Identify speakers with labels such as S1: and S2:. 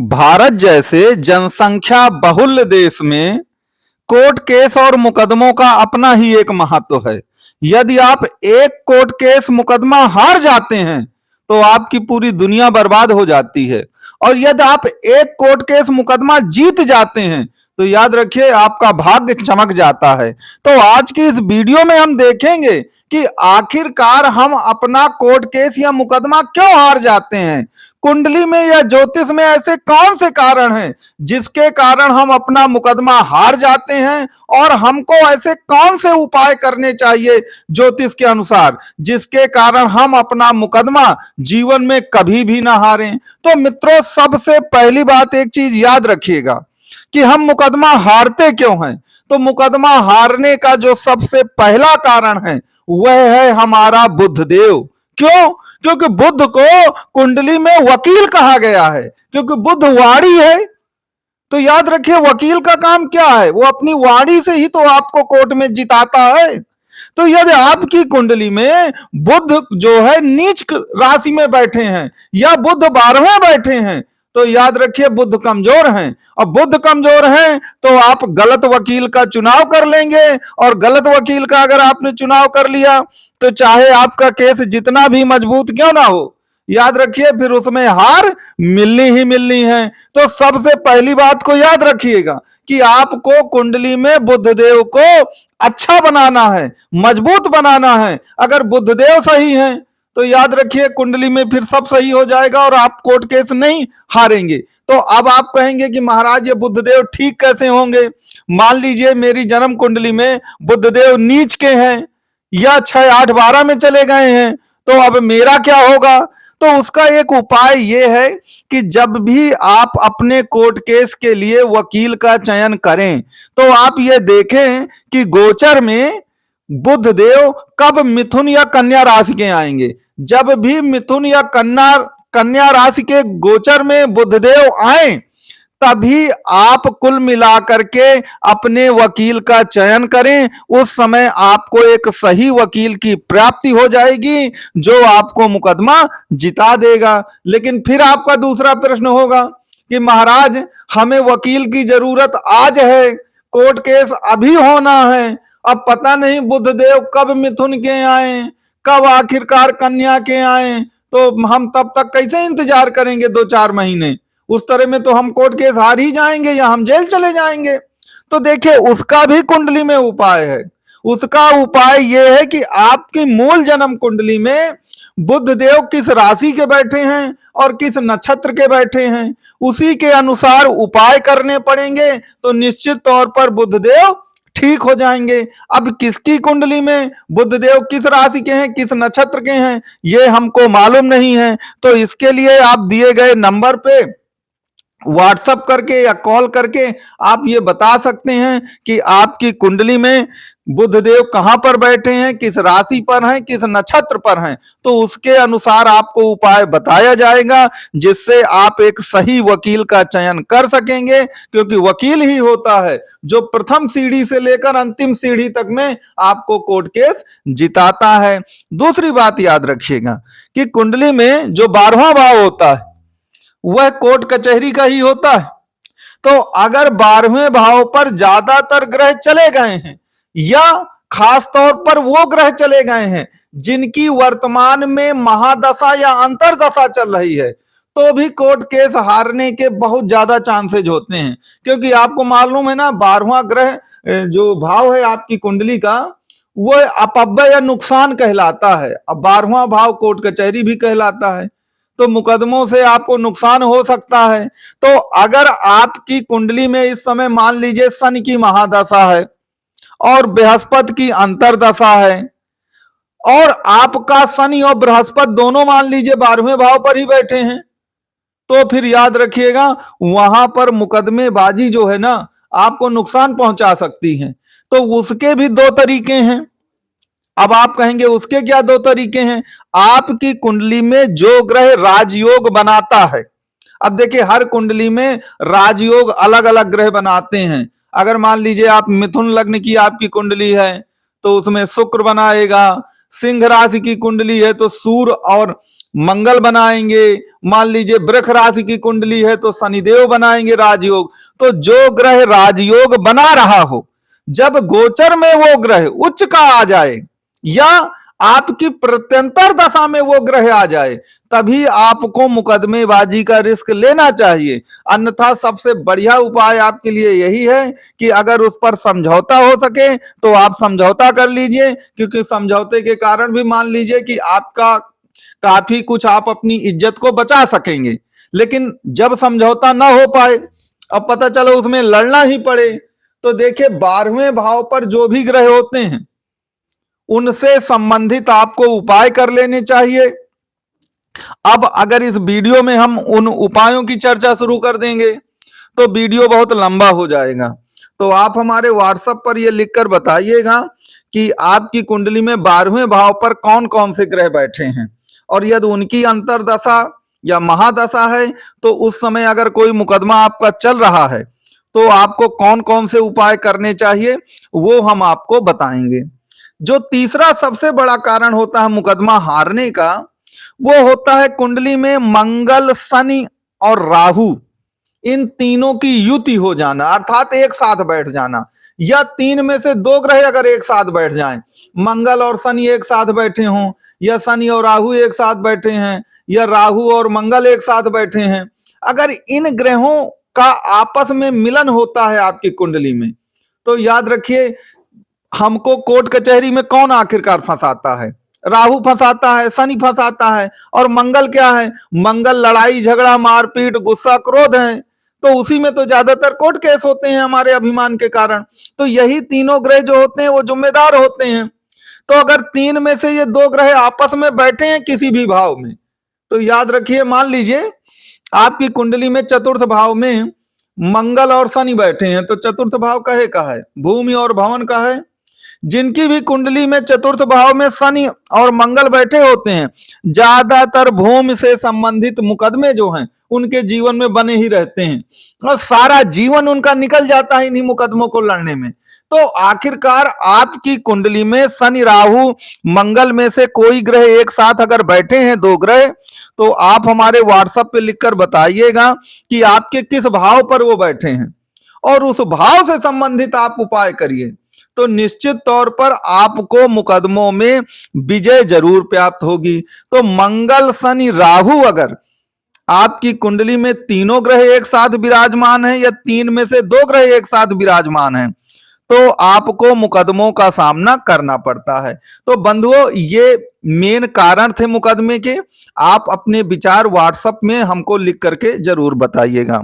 S1: भारत जैसे जनसंख्या बहुल देश में कोर्ट केस और मुकदमों का अपना ही एक महत्व है। यदि आप एक कोर्ट केस मुकदमा हार जाते हैं तो आपकी पूरी दुनिया बर्बाद हो जाती है, और यदि आप एक कोर्ट केस मुकदमा जीत जाते हैं तो याद रखिए आपका भाग्य चमक जाता है। तो आज की इस वीडियो में हम देखेंगे कि आखिरकार हम अपना कोर्ट केस या मुकदमा क्यों हार जाते हैं। कुंडली में या ज्योतिष में ऐसे कौन से कारण हैं जिसके कारण हम अपना मुकदमा हार जाते हैं, और हमको ऐसे कौन से उपाय करने चाहिए ज्योतिष के अनुसार जिसके कारण हम अपना मुकदमा जीवन में कभी भी ना हारें। तो मित्रों, सबसे पहली बात एक चीज याद रखिएगा कि हम मुकदमा हारते क्यों हैं। तो मुकदमा हारने का जो सबसे पहला कारण है वह है हमारा बुधदेव। क्यों? क्योंकि बुध को कुंडली में वकील कहा गया है, क्योंकि बुध वाणी है। तो याद रखिए वकील का काम क्या है, वो अपनी वाणी से ही तो आपको कोर्ट में जिताता है। तो यदि आपकी कुंडली में बुध जो है नीच राशि में बैठे हैं या बुध 12वें बैठे हैं तो याद रखिए बुध कमजोर हैं। अब बुध कमजोर हैं तो आप गलत वकील का चुनाव कर लेंगे, और गलत वकील का अगर आपने चुनाव कर लिया तो चाहे आपका केस जितना भी मजबूत क्यों ना हो, याद रखिए फिर उसमें हार मिलनी ही मिलनी है। तो सबसे पहली बात को याद रखिएगा कि आपको कुंडली में बुधदेव को अच्छा बनाना है, मजबूत बनाना है। अगर बुधदेव सही हैं तो याद रखिए कुंडली में फिर सब सही हो जाएगा और आप कोर्ट केस नहीं हारेंगे। तो अब आप कहेंगे कि महाराज ये बुधदेव ठीक कैसे होंगे। मान लीजिए मेरी जन्म कुंडली में बुधदेव नीच के हैं या 6, 8, 12 में चले गए हैं, तो अब मेरा क्या होगा। तो उसका एक उपाय यह है कि जब भी आप अपने कोर्ट केस के लिए वकील का चयन करें तो आप ये देखें कि गोचर में बुधदेव कब मिथुन या कन्या राशि के आएंगे। जब भी मिथुन या कन्या राशि के गोचर में बुधदेव आए तभी आप कुल मिलाकर के अपने वकील का चयन करें। उस समय आपको एक सही वकील की प्राप्ति हो जाएगी जो आपको मुकदमा जिता देगा। लेकिन फिर आपका दूसरा प्रश्न होगा कि महाराज हमें वकील की जरूरत आज है, कोर्ट केस अभी होना है, अब पता नहीं बुधदेव कब मिथुन के आए, कब आखिरकार कन्या के आए, तो हम तब तक कैसे इंतजार करेंगे 2-4 महीने। उस तरह में तो हम कोर्ट केस हार ही जाएंगे या हम जेल चले जाएंगे। तो देखिए उसका भी कुंडली में उपाय है। उसका उपाय यह है कि आपकी मूल जन्म कुंडली में बुधदेव किस राशि के बैठे हैं और किस नक्षत्र के बैठे हैं, उसी के अनुसार उपाय करने पड़ेंगे। तो निश्चित तौर पर बुधदेव ठीक हो जाएंगे। अब किसकी कुंडली में बुधदेव किस राशि के हैं, किस नक्षत्र के हैं, ये हमको मालूम नहीं है। तो इसके लिए आप दिए गए नंबर पे व्हाट्सएप करके या कॉल करके आप ये बता सकते हैं कि आपकी कुंडली में बुधदेव कहां पर बैठे हैं, किस राशि पर हैं, किस नक्षत्र पर हैं। तो उसके अनुसार आपको उपाय बताया जाएगा जिससे आप एक सही वकील का चयन कर सकेंगे, क्योंकि वकील ही होता है जो प्रथम सीढ़ी से लेकर अंतिम सीढ़ी तक में आपको कोर्ट केस जिताता है। दूसरी बात याद रखिएगा कि कुंडली में जो 12वां भाव होता है वह कोर्ट कचहरी का ही होता है। तो अगर 12वें भाव पर ज्यादातर ग्रह चले गए हैं या खास तौर पर वो ग्रह चले गए हैं जिनकी वर्तमान में महादशा या अंतरदशा चल रही है, तो भी कोर्ट केस हारने के बहुत ज्यादा चांसेज होते हैं। क्योंकि आपको मालूम है ना 12वां ग्रह जो भाव है आपकी कुंडली का वो अपव्यय या नुकसान कहलाता है। अब 12वां भाव कोर्ट कचहरी भी कहलाता है, तो मुकदमों से आपको नुकसान हो सकता है। तो अगर आपकी कुंडली में इस समय मान लीजिए शनि की महादशा है और बृहस्पति की अंतरदशा है, और आपका शनि और बृहस्पति दोनों मान लीजिए 12वें भाव पर ही बैठे हैं, तो फिर याद रखिएगा वहां पर मुकदमेबाजी जो है ना आपको नुकसान पहुंचा सकती है। तो उसके भी 2 तरीके हैं। अब आप कहेंगे उसके क्या 2 तरीके हैं। आपकी कुंडली में जो ग्रह राजयोग बनाता है, अब देखिए हर कुंडली में राजयोग अलग अलग ग्रह बनाते हैं। अगर मान लीजिए आप मिथुन लग्न की आपकी कुंडली है तो उसमें शुक्र बनाएगा, सिंह राशि की कुंडली है तो सूर्य और मंगल बनाएंगे, मान लीजिए वृष राशि की कुंडली है तो शनिदेव बनाएंगे राजयोग। तो जो ग्रह राजयोग बना रहा हो, जब गोचर में वो ग्रह उच्च का आ जाए या आपकी प्रत्यंतर दशा में वो ग्रह आ जाए, तभी आपको मुकदमेबाजी का रिस्क लेना चाहिए। अन्यथा सबसे बढ़िया उपाय आपके लिए यही है कि अगर उस पर समझौता हो सके तो आप समझौता कर लीजिए, क्योंकि समझौते के कारण भी मान लीजिए कि आपका काफी कुछ आप अपनी इज्जत को बचा सकेंगे। लेकिन जब समझौता ना हो पाए, अब पता चलो उसमें लड़ना ही पड़े, तो देखिए 12वें भाव पर जो भी ग्रह होते हैं उनसे संबंधित आपको उपाय कर लेने चाहिए। अब अगर इस वीडियो में हम उन उपायों की चर्चा शुरू कर देंगे तो वीडियो बहुत लंबा हो जाएगा। तो आप हमारे व्हाट्सएप पर ये लिखकर बताइएगा कि आपकी कुंडली में 12वें भाव पर कौन कौन से ग्रह बैठे हैं, और यदि उनकी अंतरदशा या महादशा है तो उस समय अगर कोई मुकदमा आपका चल रहा है तो आपको कौन कौन से उपाय करने चाहिए वो हम आपको बताएंगे। जो तीसरा सबसे बड़ा कारण होता है मुकदमा हारने का, वो होता है कुंडली में मंगल, शनि और राहु, इन तीनों की युति हो जाना, अर्थात एक साथ बैठ जाना, या तीन में से दो ग्रह अगर एक साथ बैठ जाएं, मंगल और शनि एक साथ बैठे हों, या शनि और राहु एक साथ बैठे हैं, या राहु और मंगल एक साथ बैठे हैं, अगर इन ग्रहों का आपस में मिलन होता है आपकी कुंडली में, तो याद रखिए हमको कोर्ट कचहरी में कौन आखिरकार फंसाता है? राहु फंसाता है, शनि फंसाता है, और मंगल क्या है? मंगल लड़ाई झगड़ा मारपीट गुस्सा क्रोध है। तो उसी में तो ज्यादातर कोर्ट केस होते हैं हमारे अभिमान के कारण। तो यही तीनों ग्रह जो होते हैं वो जिम्मेदार होते हैं। तो अगर तीन में से ये दो ग्रह आपस में बैठे हैं किसी भी भाव में, तो याद रखिए, मान लीजिए आपकी कुंडली में चतुर्थ भाव में मंगल और शनि बैठे हैं, तो चतुर्थ भाव कहे का है? भूमि और भवन का है। जिनकी भी कुंडली में चतुर्थ भाव में शनि और मंगल बैठे होते हैं, ज्यादातर भूमि से संबंधित मुकदमे जो हैं उनके जीवन में बने ही रहते हैं, और सारा जीवन उनका निकल जाता है इन्हीं मुकदमों को लड़ने में। तो आखिरकार आपकी कुंडली में शनि राहु मंगल में से कोई ग्रह एक साथ अगर बैठे हैं, दो ग्रह, तो आप हमारे व्हाट्सएप पे लिखकर बताइएगा कि आपके किस भाव पर वो बैठे हैं, और उस भाव से संबंधित आप उपाय करिए। तो निश्चित तौर पर आपको मुकदमों में विजय जरूर प्राप्त होगी। तो मंगल शनि राहु अगर आपकी कुंडली में तीनों ग्रह एक साथ विराजमान हैं, या तीन में से दो ग्रह एक साथ विराजमान हैं, तो आपको मुकदमों का सामना करना पड़ता है। तो बंधुओं, ये मेन कारण थे मुकदमे के। आप अपने विचार व्हाट्सएप में हमको लिख करके जरूर बताइएगा।